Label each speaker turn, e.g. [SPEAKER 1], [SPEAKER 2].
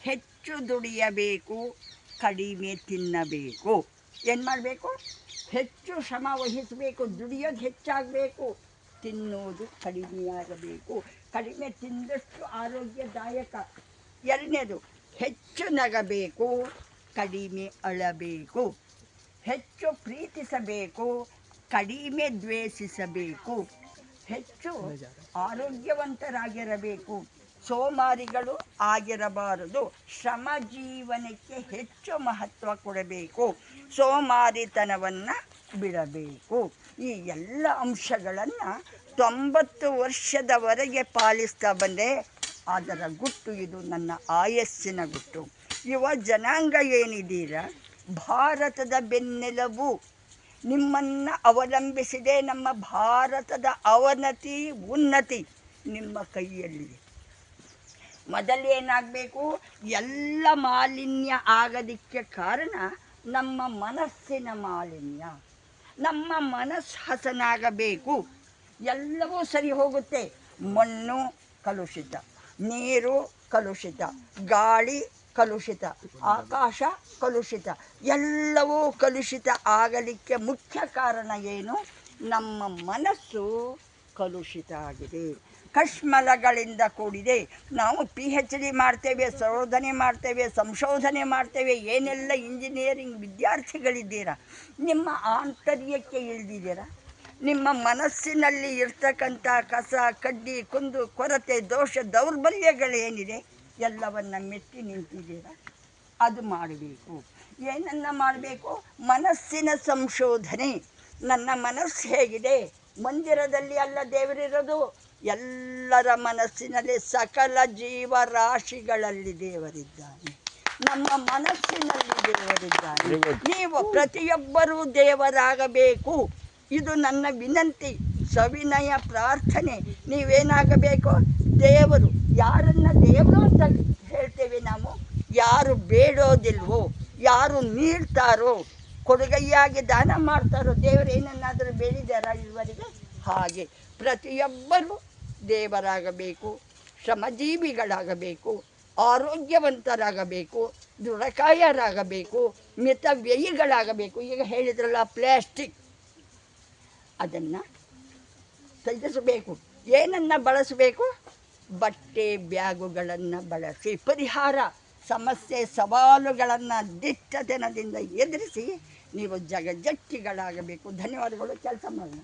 [SPEAKER 1] ಹೆಚ್ಚು ದುಡಿಯಬೇಕು, ಕಡಿಮೆ ತಿನ್ನಬೇಕು. ಏನು ಮಾಡಬೇಕು? ಹೆಚ್ಚು ಶ್ರಮ ವಹಿಸಬೇಕು, ದುಡಿಯೋದು ಹೆಚ್ಚಾಗಬೇಕು, ತಿನ್ನೋದು ಕಡಿಮೆಯಾಗಬೇಕು. ಕಡಿಮೆ ತಿಂದಷ್ಟು ಆರೋಗ್ಯದಾಯಕ. ಎರಡನೇದು, ಹೆಚ್ಚು ನಗಬೇಕು, ಕಡಿಮೆ ಅಳಬೇಕು. ಹೆಚ್ಚು ಪ್ರೀತಿಸಬೇಕು, ಕಡಿಮೆ ದ್ವೇಷಿಸಬೇಕು. ಹೆಚ್ಚು ಆರೋಗ್ಯವಂತರಾಗಿರಬೇಕು, ಸೋಮಾರಿಗಳು ಆಗಿರಬಾರದು. ಶ್ರಮ ಜೀವನಕ್ಕೆ ಹೆಚ್ಚು ಮಹತ್ವ ಕೊಡಬೇಕು, ಸೋಮಾರಿತನವನ್ನು ಬಿಡಬೇಕು. ಈ ಎಲ್ಲ ಅಂಶಗಳನ್ನು 90 ವರ್ಷದವರೆಗೆ ಪಾಲಿಸ್ತಾ ಬಂದೆ. ಅದರ ಗುಟ್ಟು ಇದು, ನನ್ನ ಆಯಸ್ಸಿನ ಗುಟ್ಟು. ಯುವ ಜನಾಂಗ ಏನಿದ್ದೀರ, ಭಾರತದ ಬೆನ್ನೆಲುಬು. ನಿಮ್ಮನ್ನು ಅವಲಂಬಿಸಿದೆ ನಮ್ಮ ಭಾರತದ ಅವನತಿ ಉನ್ನತಿ ನಿಮ್ಮ ಕೈಯಲ್ಲಿದೆ. ಮೊದಲೇನಾಗಬೇಕು? ಎಲ್ಲ ಮಾಲಿನ್ಯ ಆಗೋದಕ್ಕೆ ಕಾರಣ ನಮ್ಮ ಮನಸ್ಸಿನ ಮಾಲಿನ್ಯ. ನಮ್ಮ ಮನಸ್ಸು ಹಸನಾಗಬೇಕು, ಎಲ್ಲವೂ ಸರಿ ಹೋಗುತ್ತೆ. ಮಣ್ಣು ಕಲುಷಿತ, ನೀರು ಕಲುಷಿತ, ಗಾಳಿ ಕಲುಷಿತ, ಆಕಾಶ ಕಲುಷಿತ, ಎಲ್ಲವೂ ಕಲುಷಿತ ಆಗಲಿಕ್ಕೆ ಮುಖ್ಯ ಕಾರಣ ಏನು? ನಮ್ಮ ಮನಸ್ಸು ಕಲುಷಿತ ಆಗಿದೆ, ಕಶ್ಮಲಗಳಿಂದ ಕೂಡಿದೆ. ನಾವು PhD ಮಾಡ್ತೇವೆ, ಶೋಧನೆ ಮಾಡ್ತೇವೆ, ಸಂಶೋಧನೆ ಮಾಡ್ತೇವೆ, ಏನೆಲ್ಲ ಇಂಜಿನಿಯರಿಂಗ್ ವಿದ್ಯಾರ್ಥಿಗಳಿದ್ದೀರಾ, ನಿಮ್ಮ ಆಂತರ್ಯಕ್ಕೆ ಇಳಿದಿದ್ದೀರಾ? ನಿಮ್ಮ ಮನಸ್ಸಿನಲ್ಲಿ ಇರ್ತಕ್ಕಂಥ ಕಸ, ಕಡ್ಡಿ, ಕುಂದು ಕೊರತೆ, ದೋಷ, ದೌರ್ಬಲ್ಯಗಳೇನಿದೆ ಎಲ್ಲವನ್ನು ಮೆಟ್ಟಿ ನಿಂತಿದ್ದೀರಾ? ಅದು ಮಾಡಬೇಕು. ಏನನ್ನು ಮಾಡಬೇಕು? ಮನಸ್ಸಿನ ಸಂಶೋಧನೆ. ನನ್ನ ಮನಸ್ಸು ಹೇಗಿದೆ? ಮಂದಿರದಲ್ಲಿ ಅಲ್ಲ ದೇವರಿರೋದು, ಎಲ್ಲರ ಮನಸ್ಸಿನಲ್ಲಿ, ಸಕಲ ಜೀವರಾಶಿಗಳಲ್ಲಿ ದೇವರಿದ್ದಾನೆ. ನಮ್ಮ ಮನಸ್ಸಿನಲ್ಲಿ ದೇವರಿದ್ದಾನೆ. ನೀವು ಪ್ರತಿಯೊಬ್ಬರೂ ದೇವರಾಗಬೇಕು. ಇದು ನನ್ನ ವಿನಂತಿ, ಸವಿನಯ ಪ್ರಾರ್ಥನೆ. ನೀವೇನಾಗಬೇಕು? ದೇವರು. ಯಾರನ್ನು ದೇವರು ಅಂತ ಹೇಳ್ತೇವೆ ನಾವು? ಯಾರು ಬೇಡೋದಿಲ್ವೋ, ಯಾರು ನೀಡ್ತಾರೋ, ಕೊಡುಗೈಯಾಗಿ ದಾನ ಮಾಡ್ತಾರೋ, ದೇವರು ಏನನ್ನಾದರೂ ಬೇಡಿದಾರ ಇದುವರೆಗೆ? ಹಾಗೆ ಪ್ರತಿಯೊಬ್ಬರೂ ದೇವರಾಗಬೇಕು, ಶ್ರಮಜೀವಿಗಳಾಗಬೇಕು, ಆರೋಗ್ಯವಂತರಾಗಬೇಕು, ದೃಢಕಾಯರಾಗಬೇಕು, ಮಿತವ್ಯಯಿಗಳಾಗಬೇಕು. ಈಗ ಹೇಳಿದ್ರಲ್ಲ ಪ್ಲಾಸ್ಟಿಕ್, ಅದನ್ನು ತ್ಯಜಿಸಬೇಕು. ಏನನ್ನು ಬಳಸಬೇಕು? ಬಟ್ಟೆ ಬ್ಯಾಗುಗಳನ್ನು ಬಳಸಿ. ಪರಿಹಾರ, ಸಮಸ್ಯೆ ಸವಾಲುಗಳನ್ನು ದಿಟ್ಟತನದಿಂದ ಎದುರಿಸಿ ನೀವು ಜಗಜ್ಜಟ್ಟಿಗಳಾಗಬೇಕು. ಧನ್ಯವಾದಗಳು. ಕೆಲಸ ಮಾಡೋಣ.